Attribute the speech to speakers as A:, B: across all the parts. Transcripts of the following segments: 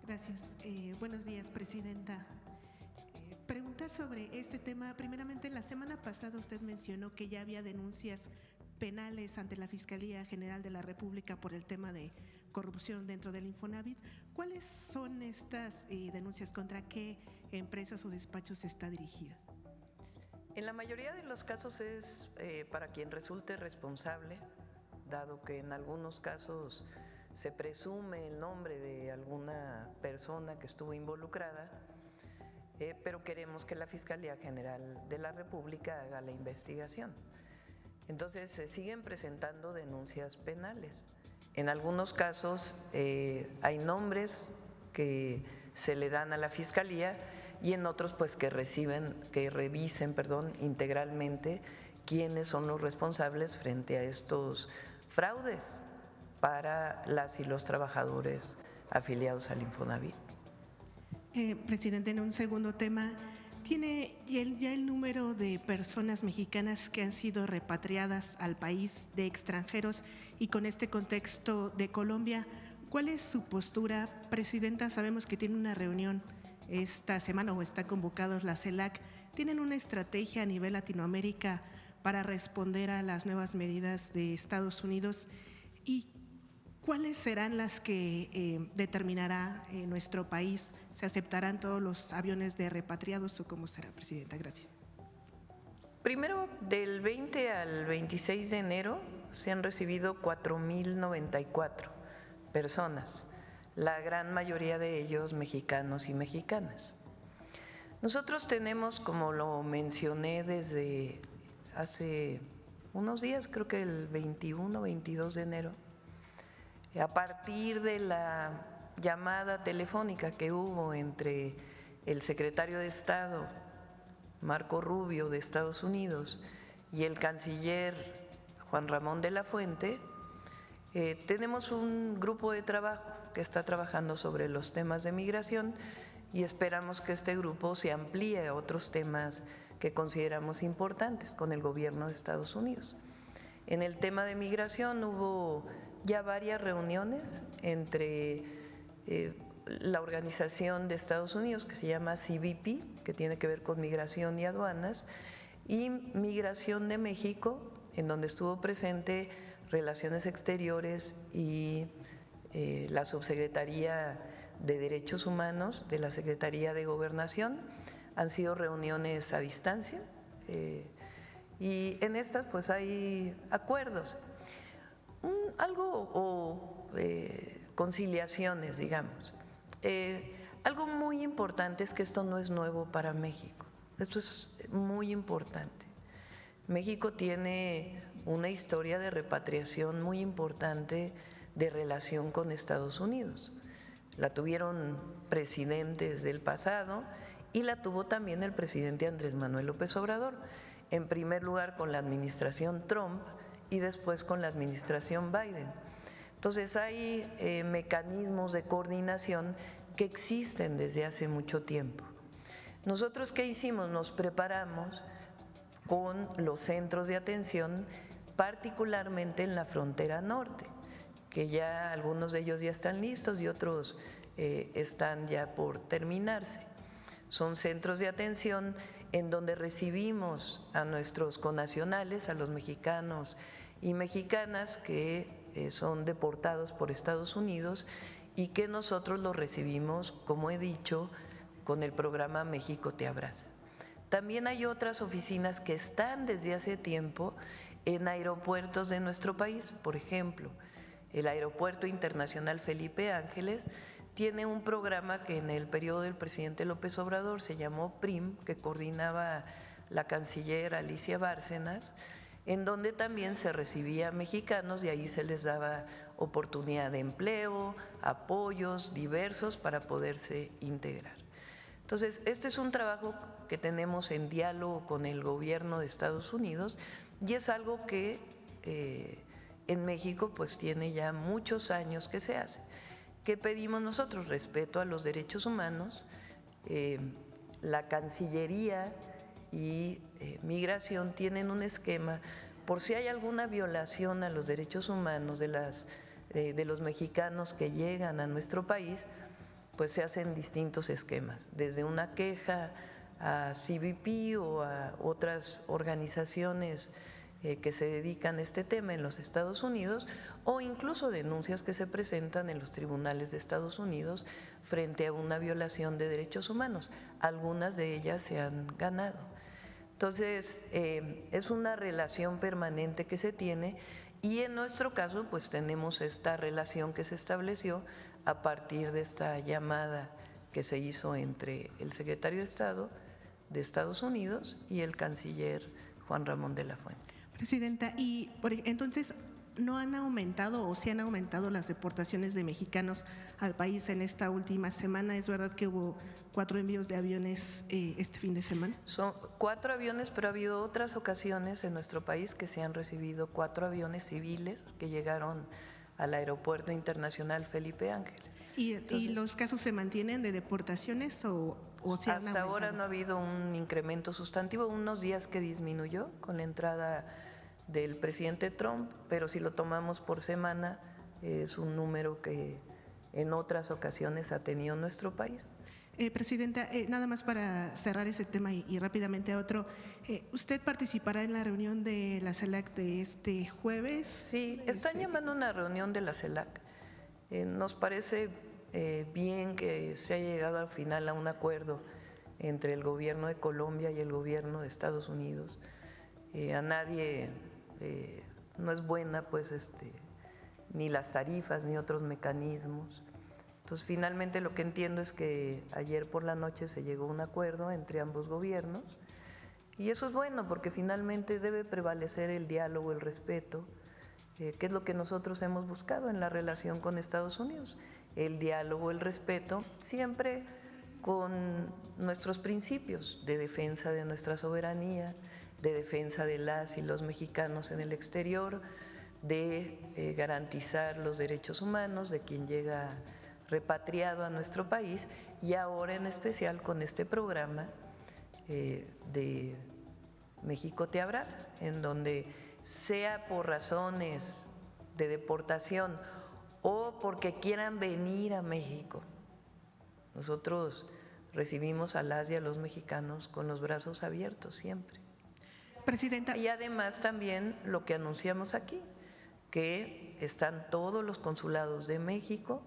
A: Gracias. Buenos días, Presidenta. Preguntar sobre este tema. Primeramente, la semana pasada usted mencionó que ya había denuncias penales ante la Fiscalía General de la República por el tema de corrupción dentro del Infonavit. ¿Cuáles son estas denuncias? ¿Contra qué empresas o despachos está dirigida?
B: En la mayoría de los casos es para quien resulte responsable, dado que en algunos casos se presume el nombre de alguna persona que estuvo involucrada, pero queremos que la Fiscalía General de la República haga la investigación. Entonces se siguen presentando denuncias penales. En algunos casos hay nombres que se le dan a la Fiscalía y en otros pues que revisen integralmente quiénes son los responsables frente a estos fraudes para las y los trabajadores afiliados al Infonavit.
A: Presidente, en un segundo tema, ¿tiene ya el número de personas mexicanas que han sido repatriadas al país de extranjeros? Y con este contexto de Colombia, ¿cuál es su postura, Presidenta? Sabemos que tiene una reunión esta semana o está convocados la CELAC. ¿Tienen una estrategia a nivel Latinoamérica para responder a las nuevas medidas de Estados Unidos? ¿Y cuáles serán las que determinará nuestro país? ¿Se aceptarán todos los aviones de repatriados o cómo será, Presidenta? Gracias.
B: Primero, del 20 al 26 de enero se han recibido 4.094 personas, la gran mayoría de ellos mexicanos y mexicanas. Nosotros tenemos, como lo mencioné desde hace unos días, creo que el 21 o 22 de enero, a partir de la llamada telefónica que hubo entre el secretario de Estado, Marco Rubio, de Estados Unidos, y el canciller Juan Ramón de la Fuente, tenemos un grupo de trabajo que está trabajando sobre los temas de migración y esperamos que este grupo se amplíe a otros temas que consideramos importantes con el gobierno de Estados Unidos. En el tema de migración hubo ya varias reuniones entre la organización de Estados Unidos que se llama CBP, que tiene que ver con migración y aduanas, y Migración de México, en donde estuvo presente Relaciones Exteriores y la Subsecretaría de Derechos Humanos de la Secretaría de Gobernación. Han sido reuniones a distancia y en estas pues hay acuerdos, conciliaciones, digamos. Algo muy importante es que esto no es nuevo para México, esto es muy importante. México tiene una historia de repatriación muy importante de relación con Estados Unidos. La tuvieron presidentes del pasado y la tuvo también el presidente Andrés Manuel López Obrador, en primer lugar con la administración Trump y después con la administración Biden. Entonces hay mecanismos de coordinación que existen desde hace mucho tiempo. Nosotros, ¿qué hicimos? Nos preparamos con los centros de atención, particularmente en la frontera norte, que ya algunos de ellos ya están listos y otros están ya por terminarse. Son centros de atención en donde recibimos a nuestros connacionales, a los mexicanos y mexicanas que son deportados por Estados Unidos y que nosotros los recibimos, como he dicho, con el programa México Te Abraza. También hay otras oficinas que están desde hace tiempo en aeropuertos de nuestro país. Por ejemplo, el Aeropuerto Internacional Felipe Ángeles tiene un programa que en el periodo del presidente López Obrador se llamó PRIM, que coordinaba la canciller Alicia Bárcenas, en donde también se recibía a mexicanos y ahí se les daba oportunidad de empleo, apoyos diversos para poderse integrar. Entonces, este es un trabajo que tenemos en diálogo con el gobierno de Estados Unidos y es algo que en México pues tiene ya muchos años que se hace. ¿Qué pedimos nosotros? Respeto a los derechos humanos. La Cancillería y Migración tienen un esquema por si hay alguna violación a los derechos humanos de los mexicanos que llegan a nuestro país, pues se hacen distintos esquemas, desde una queja a CBP o a otras organizaciones que se dedican a este tema en los Estados Unidos, o incluso denuncias que se presentan en los tribunales de Estados Unidos frente a una violación de derechos humanos. Algunas de ellas se han ganado. Entonces, es una relación permanente que se tiene, y en nuestro caso pues tenemos esta relación que se estableció a partir de esta llamada que se hizo entre el secretario de Estado de Estados Unidos y el canciller Juan Ramón de la Fuente.
A: Presidenta, y entonces, ¿no han aumentado o sí han aumentado las deportaciones de mexicanos al país en esta última semana? ¿Es verdad que hubo 4 envíos de aviones este fin de semana?
B: Son 4 aviones, pero ha habido otras ocasiones en nuestro país que se han recibido 4 aviones civiles que llegaron al Aeropuerto Internacional Felipe Ángeles.
A: ¿Y los casos se mantienen de deportaciones o se han aumentado?
B: Hasta ahora no ha habido un incremento sustantivo, unos días que disminuyó con la entrada del presidente Trump, pero si lo tomamos por semana es un número que en otras ocasiones ha tenido nuestro país.
A: Presidenta, nada más para cerrar ese tema y rápidamente a otro, ¿usted participará en la reunión de la CELAC de este jueves?
B: Sí, están llamando a una reunión de la CELAC. Nos parece bien que se haya llegado al final a un acuerdo entre el gobierno de Colombia y el gobierno de Estados Unidos. A nadie no es buena pues ni las tarifas ni otros mecanismos. Entonces, finalmente lo que entiendo es que ayer por la noche se llegó a un acuerdo entre ambos gobiernos, y eso es bueno porque finalmente debe prevalecer el diálogo, el respeto, que es lo que nosotros hemos buscado en la relación con Estados Unidos, el diálogo, el respeto, siempre con nuestros principios de defensa de nuestra soberanía, de defensa de las y los mexicanos en el exterior, de garantizar los derechos humanos de quien llega repatriado a nuestro país, y ahora en especial con este programa de México te abraza, en donde sea por razones de deportación o porque quieran venir a México, nosotros recibimos a las y a los mexicanos con los brazos abiertos siempre.
A: Presidenta.
B: Y además también lo que anunciamos aquí, que están todos los consulados de México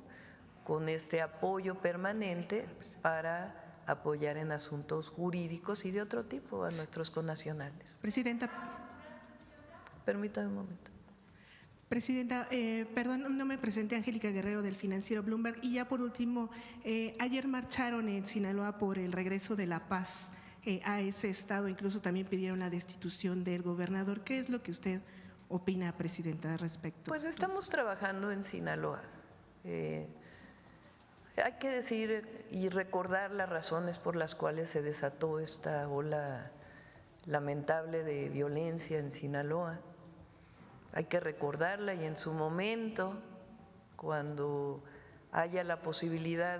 B: con este apoyo permanente para apoyar en asuntos jurídicos y de otro tipo a nuestros connacionales.
A: Presidenta.
B: Permítame un momento.
A: Presidenta, perdón, no me presenté, Angélica Guerrero del Financiero Bloomberg. Y ya por último, ayer marcharon en Sinaloa por el regreso de la paz a ese estado, incluso también pidieron la destitución del gobernador. ¿Qué es lo que usted opina, Presidenta, al respecto?
B: Pues estamos trabajando en Sinaloa. Hay que decir y recordar las razones por las cuales se desató esta ola lamentable de violencia en Sinaloa. Hay que recordarla, y en su momento, cuando haya la posibilidad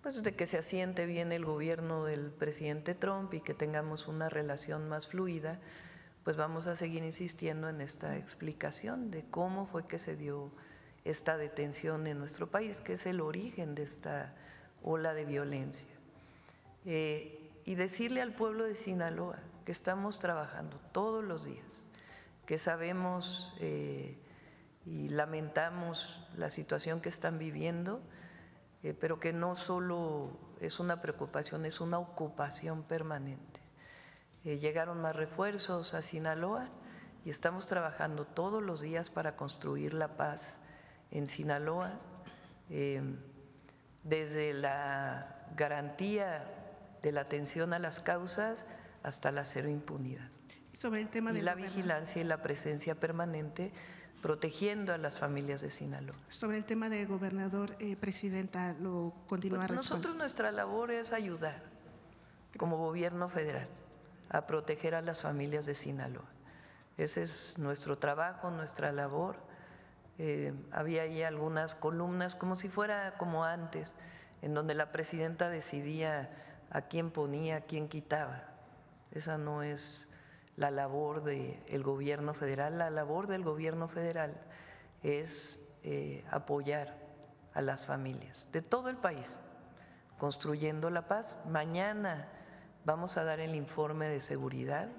B: pues de que se asiente bien el gobierno del presidente Trump y que tengamos una relación más fluida, pues vamos a seguir insistiendo en esta explicación de cómo fue que se dio esta detención en nuestro país, que es el origen de esta ola de violencia. Y decirle al pueblo de Sinaloa que estamos trabajando todos los días, que sabemos y lamentamos la situación que están viviendo, pero que no solo es una preocupación, es una ocupación permanente. Llegaron más refuerzos a Sinaloa y estamos trabajando todos los días para construir la paz en Sinaloa, desde la garantía de la atención a las causas hasta la cero impunidad.
A: Sobre el tema de
B: la vigilancia y la presencia permanente protegiendo a las familias de Sinaloa.
A: Sobre el tema del gobernador, Presidenta, lo continúa
B: pues nosotros nuestra labor es ayudar como gobierno federal a proteger a las familias de Sinaloa. Ese es nuestro trabajo, nuestra labor. Había ahí algunas columnas como si fuera como antes, en donde la presidenta decidía a quién ponía, a quién quitaba. Esa no es la labor del gobierno federal. La labor del gobierno federal es apoyar a las familias de todo el país, construyendo la paz. Mañana vamos a dar el informe de seguridad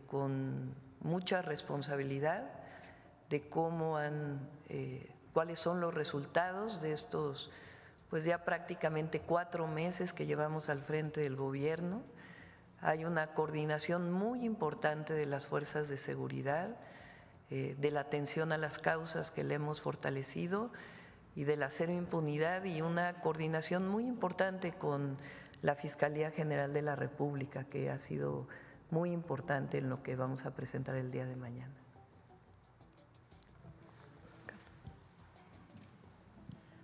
B: con mucha responsabilidad de cómo cuáles son los resultados de estos, pues ya prácticamente 4 meses que llevamos al frente del gobierno. Hay una coordinación muy importante de las fuerzas de seguridad, de la atención a las causas que le hemos fortalecido y de la cero impunidad, y una coordinación muy importante con la Fiscalía General de la República, que ha sido muy importante en lo que vamos a presentar el día de mañana.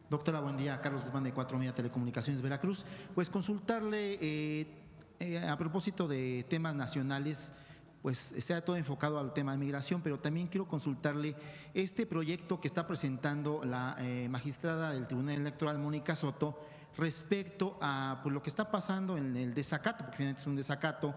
C: Doctora, buen día. Carlos Guzmán de 4 Media Telecomunicaciones Veracruz. Pues consultarle a propósito de temas nacionales, pues está todo enfocado al tema de migración, pero también quiero consultarle este proyecto que está presentando la magistrada del Tribunal Electoral, Mónica Soto, respecto a pues, lo que está pasando en el desacato, porque finalmente es un desacato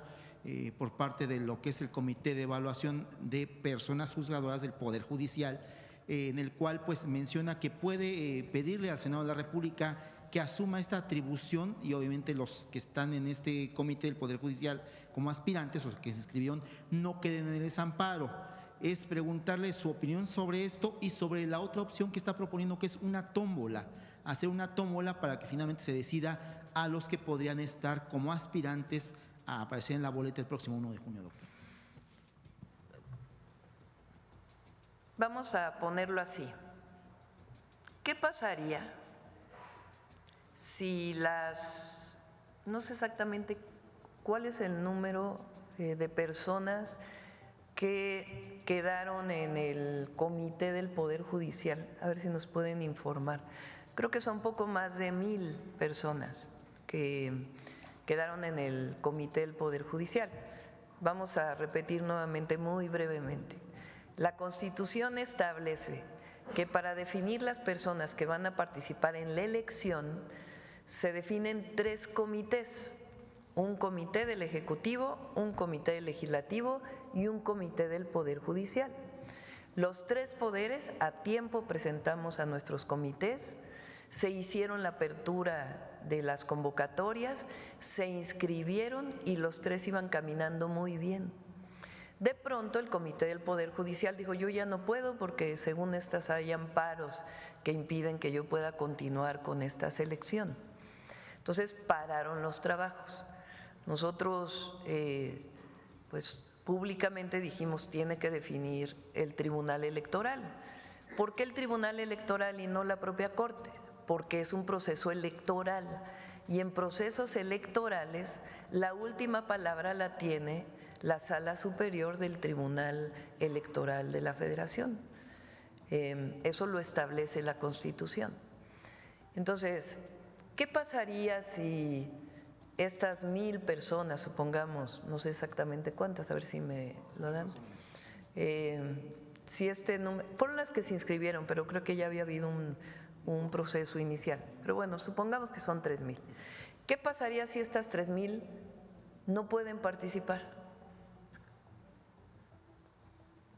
C: por parte de lo que es el Comité de Evaluación de Personas Juzgadoras del Poder Judicial, en el cual pues menciona que puede pedirle al Senado de la República que asuma esta atribución, y obviamente los que están en este comité del Poder Judicial como aspirantes o que se inscribieron no queden en el desamparo. Es preguntarle su opinión sobre esto y sobre la otra opción que está proponiendo, que es una tómbola, hacer una tómbola para que finalmente se decida a los que podrían estar como aspirantes a aparecer en la boleta el próximo 1 de junio, doctor.
B: Vamos a ponerlo así. ¿Qué pasaría si no sé exactamente cuál es el número de personas que quedaron en el comité del Poder Judicial? A ver si nos pueden informar. Creo que son poco más de 1000 personas que quedaron en el comité del Poder Judicial. Vamos a repetir nuevamente muy brevemente. La Constitución establece que para definir las personas que van a participar en la elección se definen 3 comités: un comité del Ejecutivo, un comité del Legislativo y un comité del Poder Judicial. Los 3 poderes a tiempo presentamos a nuestros comités, se hicieron la apertura de las convocatorias, se inscribieron y los 3 iban caminando muy bien. De pronto el Comité del Poder Judicial dijo: yo ya no puedo porque según estas hay amparos que impiden que yo pueda continuar con esta selección. Entonces pararon los trabajos. Nosotros pues públicamente dijimos: tiene que definir el Tribunal Electoral. ¿Por qué el Tribunal Electoral y no la propia Corte? Porque es un proceso electoral, y en procesos electorales la última palabra la tiene la Sala Superior del Tribunal Electoral de la Federación. Eso lo establece la Constitución. Entonces, ¿qué pasaría si estas 1000 personas, supongamos, no sé exactamente cuántas, a ver si me lo dan, si este número, fueron las que se inscribieron, pero creo que ya había habido un proceso inicial, pero bueno, supongamos que son 3000. ¿Qué pasaría si estas 3000 no pueden participar?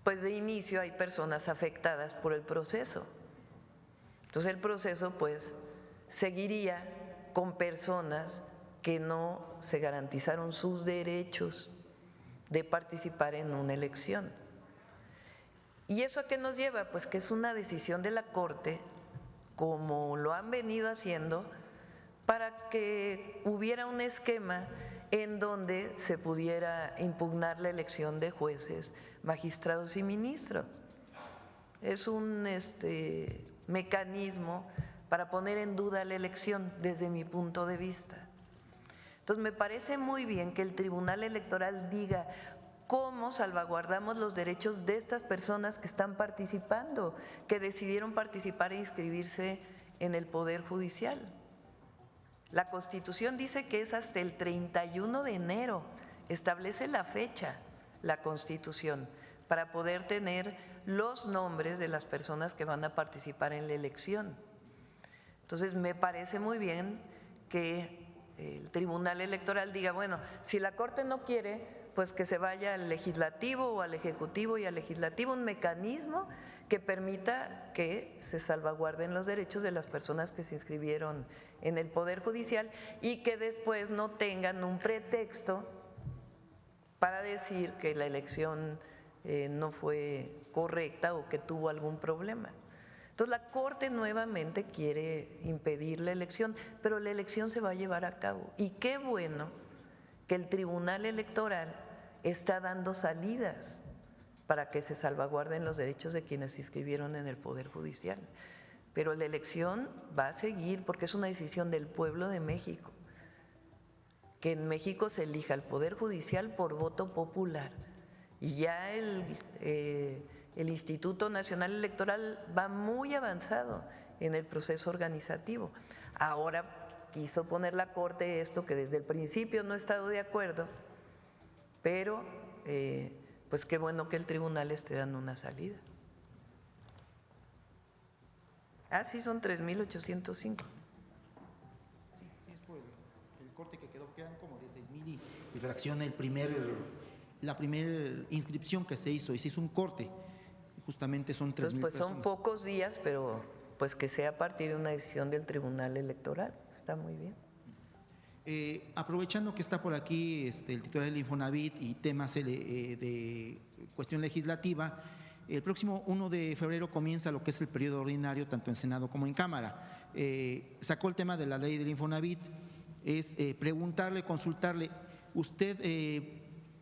B: Pues de inicio hay personas afectadas por el proceso. Entonces el proceso pues seguiría con personas que no se garantizaron sus derechos de participar en una elección. ¿Y eso a qué nos lleva? Pues que es una decisión de la Corte, como lo han venido haciendo, para que hubiera un esquema en donde se pudiera impugnar la elección de jueces, magistrados y ministros. Es un mecanismo para poner en duda la elección desde mi punto de vista. Entonces me parece muy bien que el Tribunal Electoral diga cómo salvaguardamos los derechos de estas personas que están participando, que decidieron participar e inscribirse en el Poder Judicial. La Constitución dice que es hasta el 31 de enero, establece la fecha, la Constitución, para poder tener los nombres de las personas que van a participar en la elección. Entonces, me parece muy bien que el Tribunal Electoral diga: bueno, si la Corte no quiere, pues que se vaya al Legislativo o al Ejecutivo, y al Legislativo un mecanismo que permita que se salvaguarden los derechos de las personas que se inscribieron en el Poder Judicial y que después no tengan un pretexto para decir que la elección no fue correcta o que tuvo algún problema. Entonces la Corte nuevamente quiere impedir la elección, pero la elección se va a llevar a cabo. Y qué bueno que el Tribunal Electoral está dando salidas para que se salvaguarden los derechos de quienes se inscribieron en el Poder Judicial. Pero la elección va a seguir porque es una decisión del pueblo de México. Que en México se elija el Poder Judicial por voto popular. Y ya el Instituto Nacional Electoral va muy avanzado en el proceso organizativo. Ahora quiso poner la Corte esto que desde el principio no he estado de acuerdo, pero pues qué bueno que el tribunal esté dando una salida. Ah, sí, son 3,805.
C: Sí, es por el corte que quedan como de 6,000 y fracción la primera inscripción que se hizo un corte, justamente son 3,000
B: pues
C: personas.
B: son pocos días, pero pues que sea a partir de una decisión del Tribunal Electoral, está muy bien.
C: Aprovechando que está por aquí el titular del Infonavit y temas de cuestión legislativa, el próximo 1 de febrero comienza lo que es el periodo ordinario tanto en Senado como en Cámara. Sacó el tema de la ley del Infonavit, es preguntarle, consultarle, ¿usted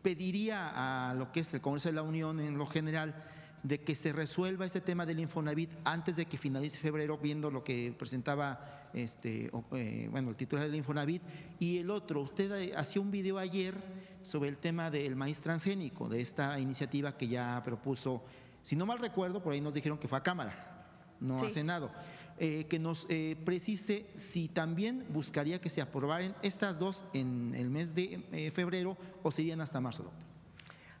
C: pediría a lo que es el Congreso de la Unión en lo general de que se resuelva este tema del Infonavit antes de que finalice febrero, viendo lo que presentaba el titular del Infonavit? Y el otro, usted hacía un video ayer sobre el tema del maíz transgénico, de esta iniciativa que ya propuso, si no mal recuerdo, por ahí nos dijeron que fue a Cámara, no a Senado, que nos precise si también buscaría que se aprobaran estas dos en el mes de febrero o serían hasta marzo, doctor.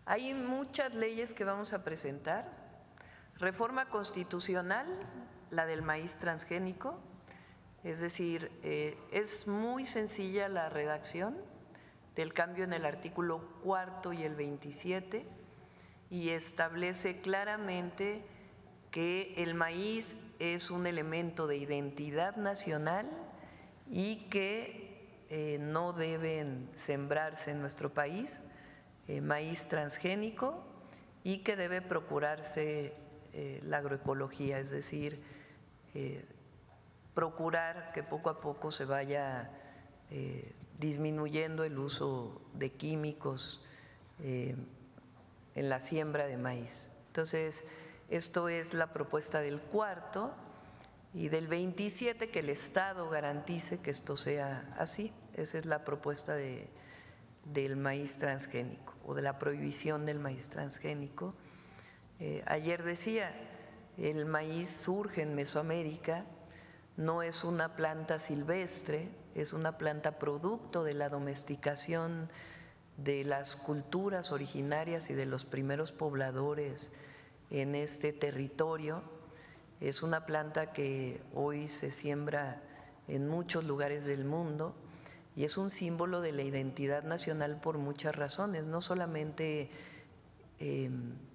B: Hay muchas leyes que vamos a presentar. Reforma constitucional, la del maíz transgénico, es decir, es muy sencilla la redacción del cambio en el artículo 4 y el 27 y establece claramente que el maíz es un elemento de identidad nacional y que no deben sembrarse en nuestro país maíz transgénico y que debe procurarse la agroecología, es decir, procurar que poco a poco se vaya disminuyendo el uso de químicos en la siembra de maíz. Entonces, esto es la propuesta del 4 y del 27, que el Estado garantice que esto sea así. Esa es la propuesta del maíz transgénico o de la prohibición del maíz transgénico. Ayer decía, el maíz surge en Mesoamérica, no es una planta silvestre, es una planta producto de la domesticación de las culturas originarias y de los primeros pobladores en este territorio. Es una planta que hoy se siembra en muchos lugares del mundo y es un símbolo de la identidad nacional por muchas razones, no solamente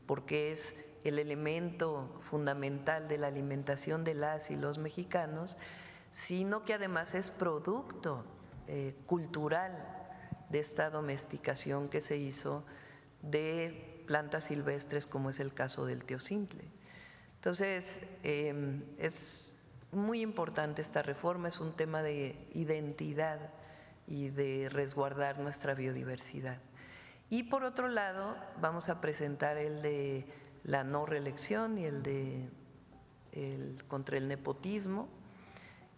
B: porque es el elemento fundamental de la alimentación de las y los mexicanos, sino que además es producto cultural de esta domesticación que se hizo de plantas silvestres, como es el caso del teocintle. Entonces, es muy importante esta reforma, es un tema de identidad y de resguardar nuestra biodiversidad. Y por otro lado, vamos a presentar el de la no reelección y contra el nepotismo.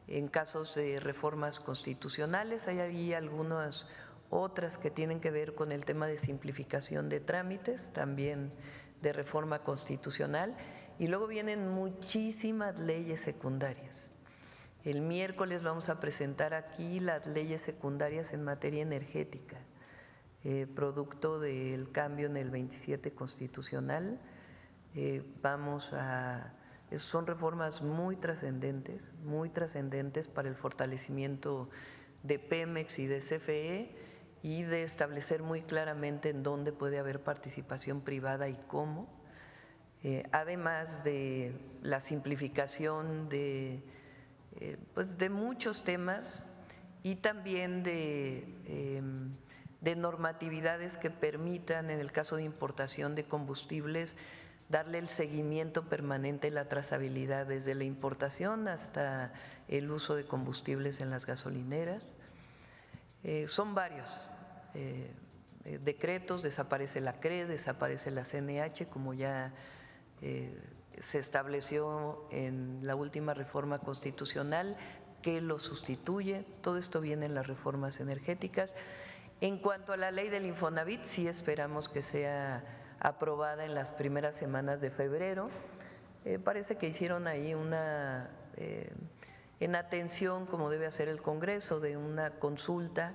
B: En casos de reformas constitucionales, hay ahí algunas otras que tienen que ver con el tema de simplificación de trámites, también de reforma constitucional, y luego vienen muchísimas leyes secundarias. El miércoles vamos a presentar aquí las leyes secundarias en materia energética, producto del cambio en el 27 constitucional. Son reformas muy trascendentes para el fortalecimiento de Pemex y de CFE y de establecer muy claramente en dónde puede haber participación privada y cómo. además de la simplificación de muchos temas y también de normatividades que permitan, en el caso de importación de combustibles, darle el seguimiento permanente y la trazabilidad desde la importación hasta el uso de combustibles en las gasolineras. Son varios decretos, desaparece la CRE, desaparece la CNH, como ya se estableció en la última reforma constitucional, que lo sustituye. Todo esto viene en las reformas energéticas. En cuanto a la ley del Infonavit, sí esperamos que sea aprobada en las primeras semanas de febrero. Parece que hicieron ahí una, en atención, como debe hacer el Congreso, de una consulta,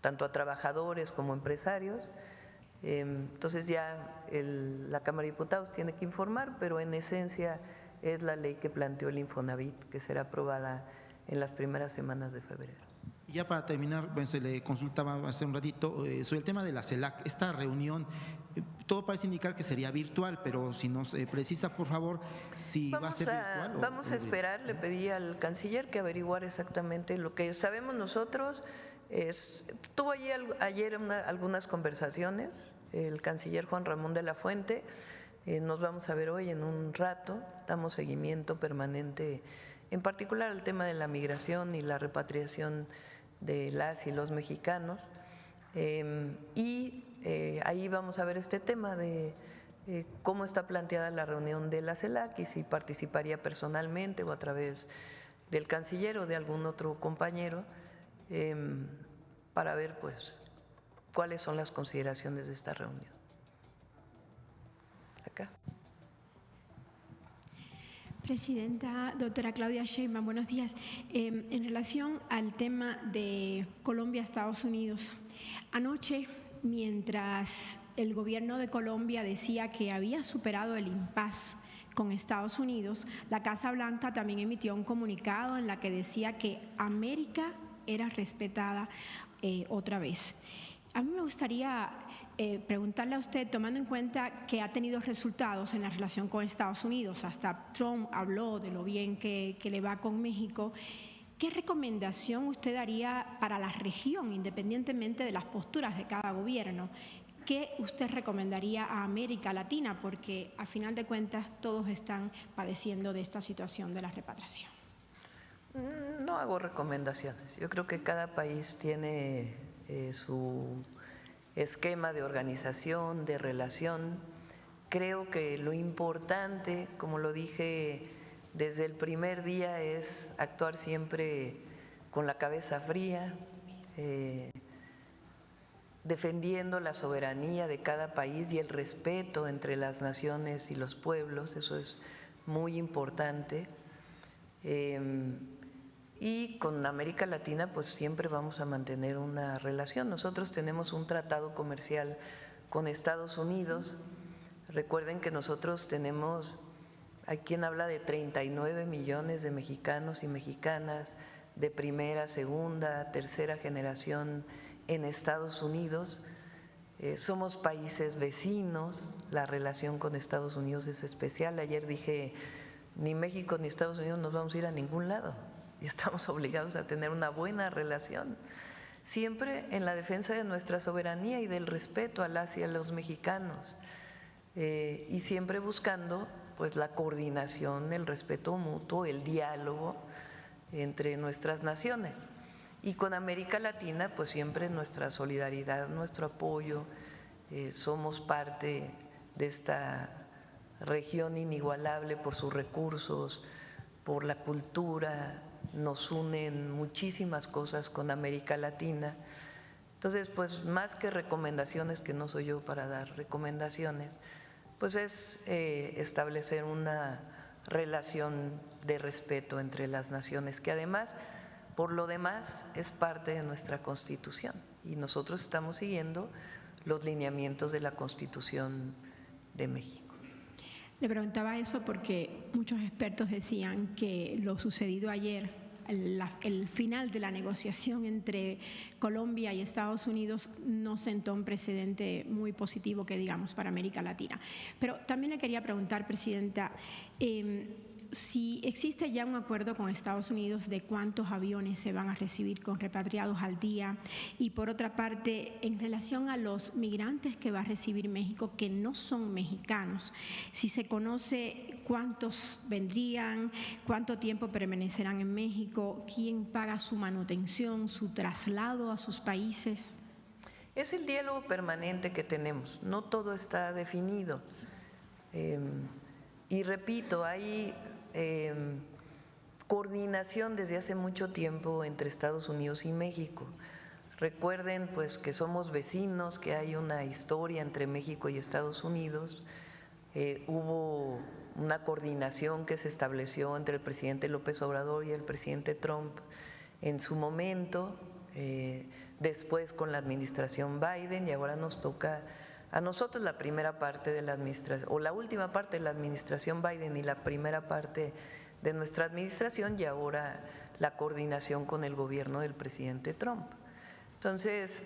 B: tanto a trabajadores como empresarios. Entonces ya la Cámara de Diputados tiene que informar, pero en esencia es la ley que planteó el Infonavit, que será aprobada en las primeras semanas de febrero.
C: Y ya para terminar, bueno, se le consultaba hace un ratito sobre el tema de la CELAC, esta reunión, todo parece indicar que sería virtual, pero si nos precisa, por favor, si va a ser virtual.
B: Vamos a esperar, le pedí al canciller que averiguara exactamente lo que sabemos nosotros. Tuvo ayer algunas conversaciones, el canciller Juan Ramón de la Fuente, nos vamos a ver hoy en un rato, damos seguimiento permanente, en particular al tema de la migración y la repatriación de las y los mexicanos, y ahí vamos a ver este tema de cómo está planteada la reunión de la CELAC y si participaría personalmente o a través del canciller o de algún otro compañero, para ver pues cuáles son las consideraciones de esta reunión. Acá.
D: Presidenta, doctora Claudia Sheinbaum, buenos días. En relación al tema de Colombia-Estados Unidos, anoche, mientras el gobierno de Colombia decía que había superado el impasse con Estados Unidos, la Casa Blanca también emitió un comunicado en la que decía que América era respetada otra vez. A mí me gustaría preguntarle a usted, tomando en cuenta que ha tenido resultados en la relación con Estados Unidos, hasta Trump habló de lo bien que le va con México, ¿qué recomendación usted daría para la región, independientemente de las posturas de cada gobierno? ¿Qué usted recomendaría a América Latina? Porque al final de cuentas todos están padeciendo de esta situación de la repatriación.
B: No hago recomendaciones. Yo creo que cada país tiene su esquema de organización, de relación. Creo que lo importante, como lo dije desde el primer día, es actuar siempre con la cabeza fría, defendiendo la soberanía de cada país y el respeto entre las naciones y los pueblos. Eso es muy importante. Y con América Latina pues siempre vamos a mantener una relación. Nosotros tenemos un tratado comercial con Estados Unidos. Recuerden que nosotros tenemos, hay quien habla de 39 millones de mexicanos y mexicanas de primera, segunda, tercera generación en Estados Unidos. Somos países vecinos, la relación con Estados Unidos es especial. Ayer dije, ni México ni Estados Unidos nos vamos a ir a ningún lado. Y estamos obligados a tener una buena relación, siempre en la defensa de nuestra soberanía y del respeto a las y a los mexicanos, y siempre buscando pues la coordinación, el respeto mutuo, el diálogo entre nuestras naciones. Y con América Latina pues siempre nuestra solidaridad, nuestro apoyo, somos parte de esta región inigualable por sus recursos, por la cultura. Nos unen muchísimas cosas con América Latina. Entonces, pues más que recomendaciones, que no soy yo para dar recomendaciones, pues es establecer una relación de respeto entre las naciones, que además, por lo demás, es parte de nuestra Constitución y nosotros estamos siguiendo los lineamientos de la Constitución de México.
D: Le preguntaba eso porque muchos expertos decían que lo sucedido ayer el final de la negociación entre Colombia y Estados Unidos no sentó un precedente muy positivo, que digamos, para América Latina. Pero también le quería preguntar, Presidenta, si existe ya un acuerdo con Estados Unidos de cuántos aviones se van a recibir con repatriados al día, y por otra parte, en relación a los migrantes que va a recibir México que no son mexicanos, si se conoce cuántos vendrían, cuánto tiempo permanecerán en México, quién paga su manutención, su traslado a sus países.
B: Es el diálogo permanente que tenemos, no todo está definido. Y repito, hay coordinación desde hace mucho tiempo entre Estados Unidos y México. Recuerden pues que somos vecinos, que hay una historia entre México y Estados Unidos. Hubo una coordinación que se estableció entre el presidente López Obrador y el presidente Trump en su momento, después con la administración Biden, y ahora nos toca a nosotros la primera parte de la administración, o la última parte de la administración Biden y la primera parte de nuestra administración, y ahora la coordinación con el gobierno del presidente Trump. Entonces,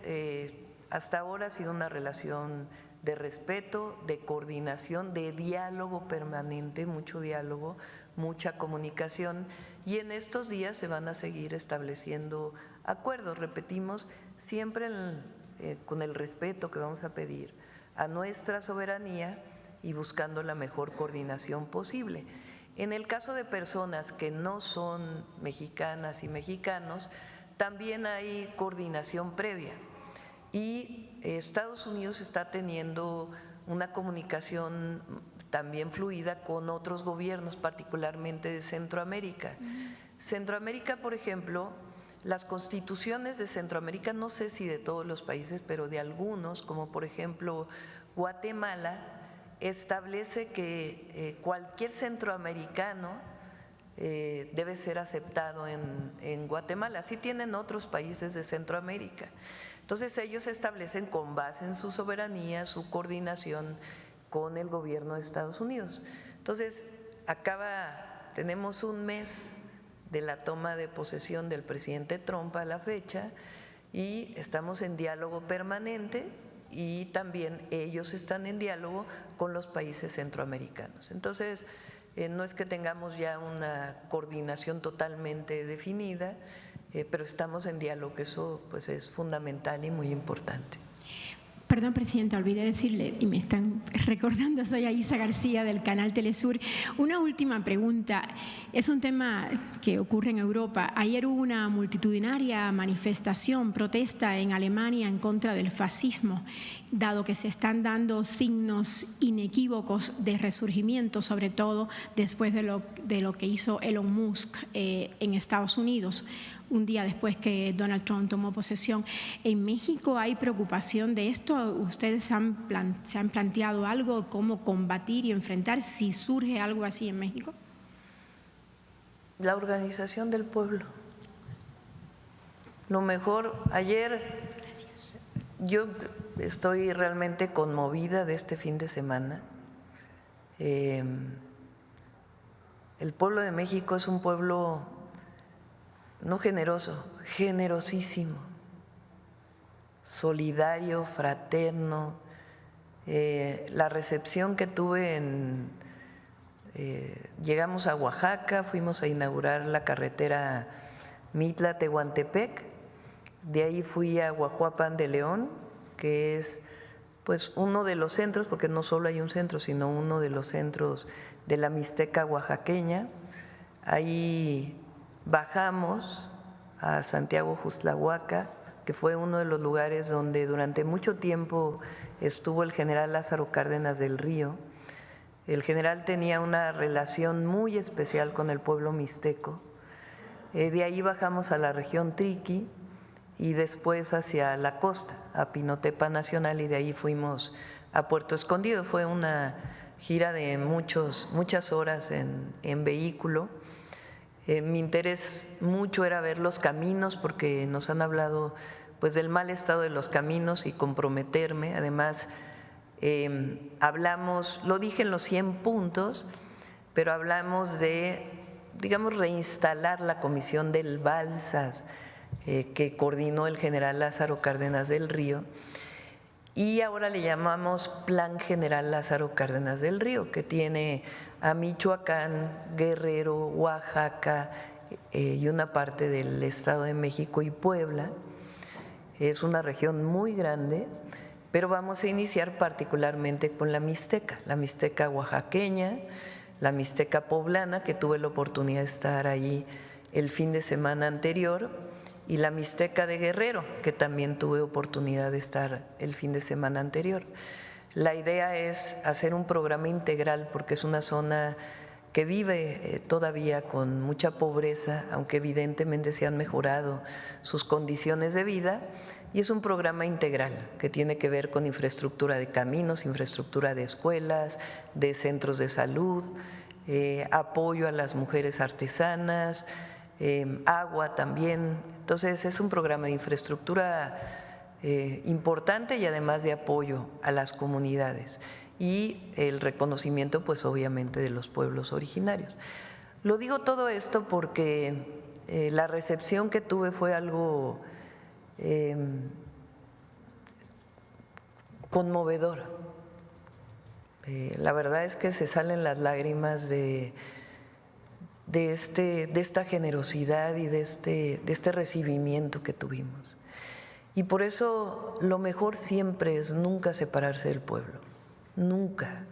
B: hasta ahora ha sido una relación de respeto, de coordinación, de diálogo permanente, mucho diálogo, mucha comunicación, y en estos días se van a seguir estableciendo acuerdos, repetimos, siempre con el respeto que vamos a pedir a nuestra soberanía y buscando la mejor coordinación posible. En el caso de personas que no son mexicanas y mexicanos, también hay coordinación previa, y Estados Unidos está teniendo una comunicación también fluida con otros gobiernos, particularmente de Centroamérica. Centroamérica, por ejemplo, las constituciones de Centroamérica, no sé si de todos los países, pero de algunos, como por ejemplo Guatemala, establece que cualquier centroamericano debe ser aceptado en Guatemala. Así tienen otros países de Centroamérica. Entonces ellos establecen, con base en su soberanía, su coordinación con el gobierno de Estados Unidos. Entonces tenemos un mes de la toma de posesión del presidente Trump a la fecha, y estamos en diálogo permanente, y también ellos están en diálogo con los países centroamericanos. Entonces, no es que tengamos ya una coordinación totalmente definida, pero estamos en diálogo, que eso pues es fundamental y muy importante.
D: Perdón, Presidenta, olvidé decirle, y me están recordando, soy Aisa García del canal Telesur. Una última pregunta, es un tema que ocurre en Europa. Ayer hubo una multitudinaria manifestación, protesta en Alemania en contra del fascismo, dado que se están dando signos inequívocos de resurgimiento, sobre todo después de lo que hizo Elon Musk en Estados Unidos, un día después que Donald Trump tomó posesión. ¿En México hay preocupación de esto? ¿Ustedes se han planteado algo, cómo combatir y enfrentar si surge algo así en México?
B: La organización del pueblo. Lo mejor, ayer yo estoy realmente conmovida de este fin de semana. El pueblo de México es un pueblo no generoso, generosísimo, solidario, fraterno. La recepción que tuve llegamos a Oaxaca, fuimos a inaugurar la carretera Mitla-Tehuantepec, de ahí fui a Guajuapan de León, que es pues uno de los centros, porque no solo hay un centro, sino uno de los centros de la Mixteca oaxaqueña. Ahí bajamos a Santiago Juztlahuaca, que fue uno de los lugares donde durante mucho tiempo estuvo el general Lázaro Cárdenas del Río. El general tenía una relación muy especial con el pueblo mixteco. De ahí bajamos a la región Triqui y después hacia la costa, a Pinotepa Nacional, y de ahí fuimos a Puerto Escondido. Fue una gira de muchas horas en vehículo. Mi interés mucho era ver los caminos, porque nos han hablado pues del mal estado de los caminos, y comprometerme. Además, hablamos, lo dije en los 100 puntos, pero hablamos de digamos, reinstalar la Comisión del Balsas que coordinó el general Lázaro Cárdenas del Río, y ahora le llamamos Plan General Lázaro Cárdenas del Río, que tiene a Michoacán, Guerrero, Oaxaca y una parte del Estado de México y Puebla. Es una región muy grande, pero vamos a iniciar particularmente con la Mixteca oaxaqueña, la Mixteca poblana, que tuve la oportunidad de estar allí el fin de semana anterior, y la Mixteca de Guerrero, que también tuve oportunidad de estar el fin de semana anterior. La idea es hacer un programa integral porque es una zona que vive todavía con mucha pobreza, aunque evidentemente se han mejorado sus condiciones de vida, y es un programa integral que tiene que ver con infraestructura de caminos, infraestructura de escuelas, de centros de salud, apoyo a las mujeres artesanas, agua también. Entonces es un programa de infraestructura importante y además de apoyo a las comunidades y el reconocimiento pues obviamente de los pueblos originarios. Lo digo todo esto porque la recepción que tuve fue algo conmovedor. La verdad es que se salen las lágrimas de esta generosidad y de este recibimiento que tuvimos. Y por eso lo mejor siempre es nunca separarse del pueblo, nunca.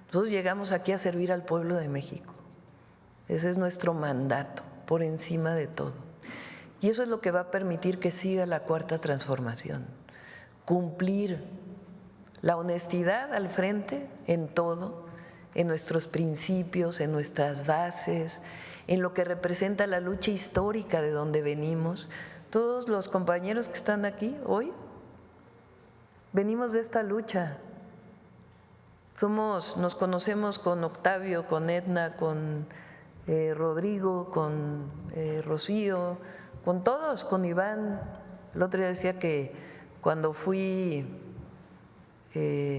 B: Nosotros llegamos aquí a servir al pueblo de México. Ese es nuestro mandato, por encima de todo. Y eso es lo que va a permitir que siga la Cuarta Transformación. Cumplir la honestidad al frente en todo, en nuestros principios, en nuestras bases, en lo que representa la lucha histórica de donde venimos. Todos los compañeros que están aquí hoy venimos de esta lucha. Nos conocemos con Octavio, con Edna, con Rodrigo, con Rocío, con todos, con Iván. El otro día decía que cuando fui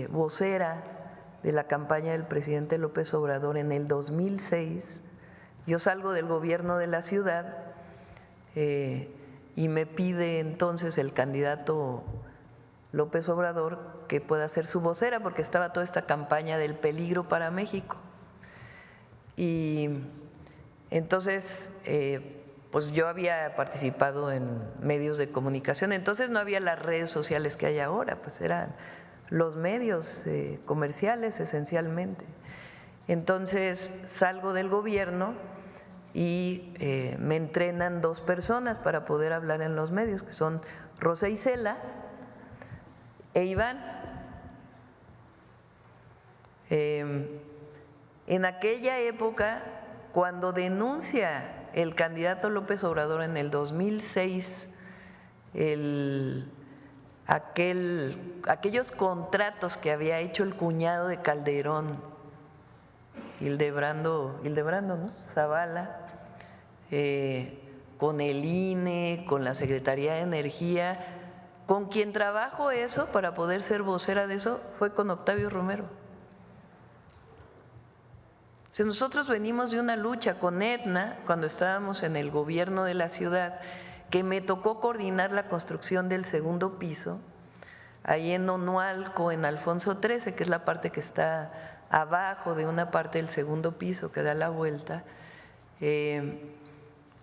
B: vocera de la campaña del presidente López Obrador en el 2006, yo salgo del gobierno de la ciudad y me pide entonces el candidato López Obrador que pueda ser su vocera porque estaba toda esta campaña del peligro para México. Y entonces pues yo había participado en medios de comunicación, entonces no había las redes sociales que hay ahora, pues eran los medios comerciales esencialmente. Entonces salgo del gobierno y me entrenan 2 personas para poder hablar en los medios, que son Rosa Isela e Iván. En aquella época, cuando denuncia el candidato López Obrador en el 2006 aquellos contratos que había hecho el cuñado de Calderón, Hildebrando, ¿no? Zavala, con el INE, con la Secretaría de Energía, con quien trabajo eso para poder ser vocera de eso fue con Octavio Romero. Si nosotros venimos de una lucha con Edna cuando estábamos en el gobierno de la ciudad, que me tocó coordinar la construcción del 2.º piso, ahí en Onualco, en Alfonso XIII, que es la parte que está abajo de una parte del 2.º piso que da la vuelta,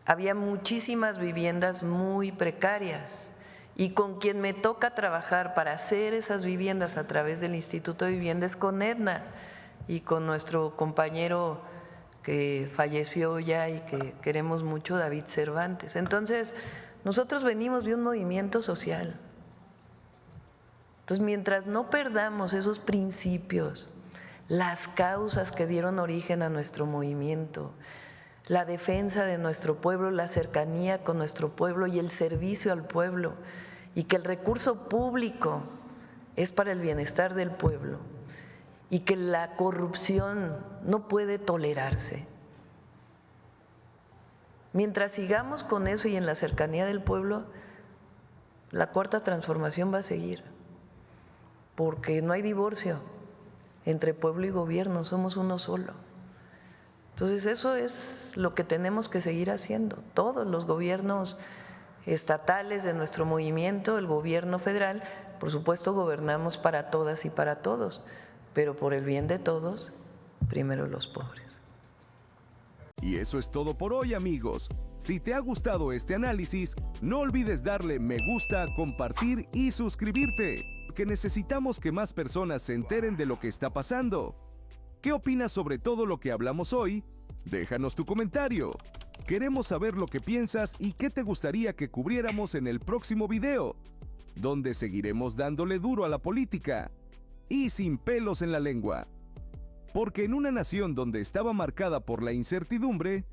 B: había muchísimas viviendas muy precarias y con quien me toca trabajar para hacer esas viviendas a través del Instituto de Vivienda es con Edna y con nuestro compañero que falleció ya y que queremos mucho, David Cervantes. Entonces, nosotros venimos de un movimiento social. Entonces, mientras no perdamos esos principios, las causas que dieron origen a nuestro movimiento, la defensa de nuestro pueblo, la cercanía con nuestro pueblo y el servicio al pueblo, y que el recurso público es para el bienestar del pueblo, y que la corrupción no puede tolerarse. Mientras sigamos con eso y en la cercanía del pueblo, la Cuarta Transformación va a seguir, porque no hay divorcio entre pueblo y gobierno, somos uno solo. Entonces eso es lo que tenemos que seguir haciendo. Todos los gobiernos estatales de nuestro movimiento, el gobierno federal, por supuesto gobernamos para todas y para todos, pero por el bien de todos, primero los pobres.
E: Y eso es todo por hoy, amigos. Si te ha gustado este análisis, no olvides darle me gusta, compartir y suscribirte, porque necesitamos que más personas se enteren de lo que está pasando. ¿Qué opinas sobre todo lo que hablamos hoy? Déjanos tu comentario. Queremos saber lo que piensas y qué te gustaría que cubriéramos en el próximo video, donde seguiremos dándole duro a la política y sin pelos en la lengua. Porque en una nación donde estaba marcada por la incertidumbre,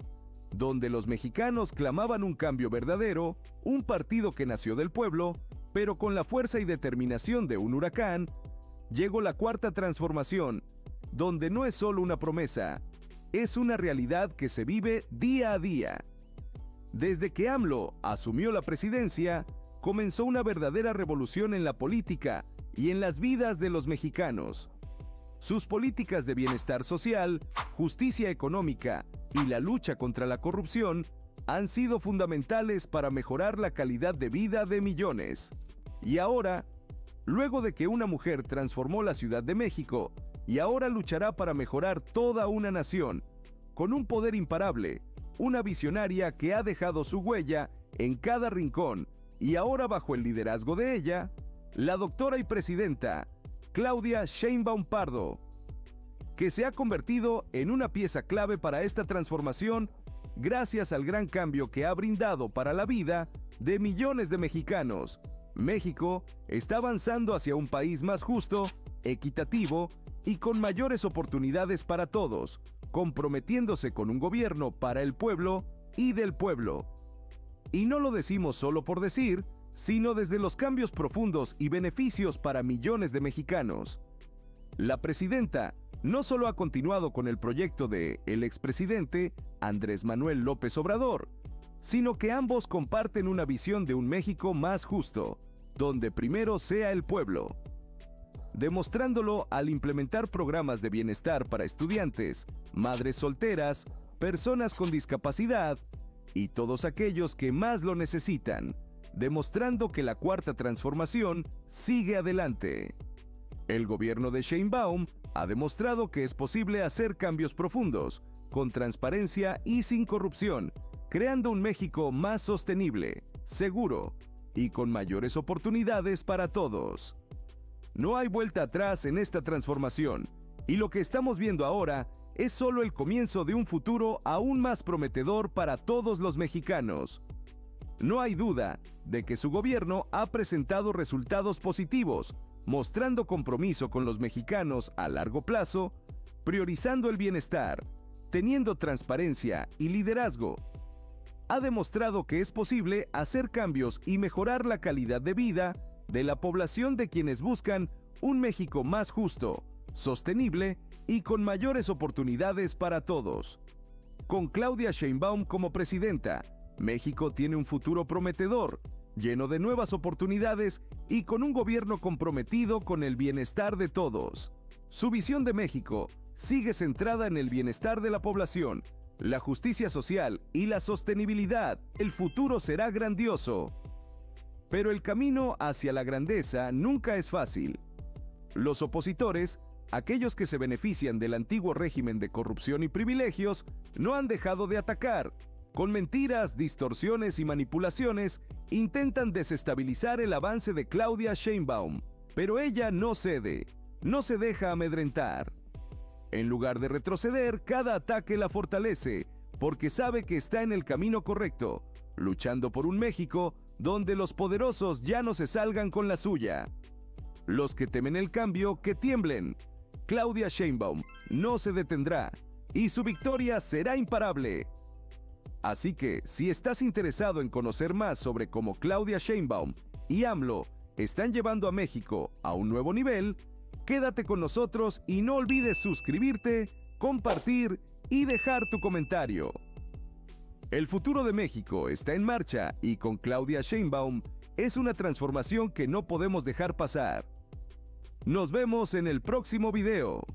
E: donde los mexicanos clamaban un cambio verdadero, un partido que nació del pueblo, pero con la fuerza y determinación de un huracán, llegó la Cuarta Transformación, donde no es solo una promesa, es una realidad que se vive día a día. Desde que AMLO asumió la presidencia, comenzó una verdadera revolución en la política y en las vidas de los mexicanos. Sus políticas de bienestar social, justicia económica y la lucha contra la corrupción han sido fundamentales para mejorar la calidad de vida de millones. Y ahora, luego de que una mujer transformó la Ciudad de México y ahora luchará para mejorar toda una nación, con un poder imparable, una visionaria que ha dejado su huella en cada rincón y ahora bajo el liderazgo de ella, la doctora y presidenta Claudia Sheinbaum Pardo, que se ha convertido en una pieza clave para esta transformación gracias al gran cambio que ha brindado para la vida de millones de mexicanos. México está avanzando hacia un país más justo, equitativo y con mayores oportunidades para todos, comprometiéndose con un gobierno para el pueblo y del pueblo. Y no lo decimos solo por decir, sino desde los cambios profundos y beneficios para millones de mexicanos. La presidenta no solo ha continuado con el proyecto de el expresidente Andrés Manuel López Obrador, sino que ambos comparten una visión de un México más justo, donde primero sea el pueblo, demostrándolo al implementar programas de bienestar para estudiantes, madres solteras, personas con discapacidad y todos aquellos que más lo necesitan, demostrando que la Cuarta Transformación sigue adelante. El gobierno de Sheinbaum ha demostrado que es posible hacer cambios profundos, con transparencia y sin corrupción, creando un México más sostenible, seguro y con mayores oportunidades para todos. No hay vuelta atrás en esta transformación, y lo que estamos viendo ahora es solo el comienzo de un futuro aún más prometedor para todos los mexicanos. No hay duda de que su gobierno ha presentado resultados positivos, mostrando compromiso con los mexicanos a largo plazo, priorizando el bienestar, teniendo transparencia y liderazgo. Ha demostrado que es posible hacer cambios y mejorar la calidad de vida de la población de quienes buscan un México más justo, sostenible y con mayores oportunidades para todos. Con Claudia Sheinbaum como presidenta, México tiene un futuro prometedor, lleno de nuevas oportunidades y con un gobierno comprometido con el bienestar de todos. Su visión de México sigue centrada en el bienestar de la población, la justicia social y la sostenibilidad. El futuro será grandioso. Pero el camino hacia la grandeza nunca es fácil. Los opositores, aquellos que se benefician del antiguo régimen de corrupción y privilegios, no han dejado de atacar. Con mentiras, distorsiones y manipulaciones, intentan desestabilizar el avance de Claudia Sheinbaum, pero ella no cede, no se deja amedrentar. En lugar de retroceder, cada ataque la fortalece, porque sabe que está en el camino correcto, luchando por un México donde los poderosos ya no se salgan con la suya. Los que temen el cambio, que tiemblen. Claudia Sheinbaum no se detendrá, y su victoria será imparable. Así que, si estás interesado en conocer más sobre cómo Claudia Sheinbaum y AMLO están llevando a México a un nuevo nivel, quédate con nosotros y no olvides suscribirte, compartir y dejar tu comentario. El futuro de México está en marcha y con Claudia Sheinbaum es una transformación que no podemos dejar pasar. Nos vemos en el próximo video.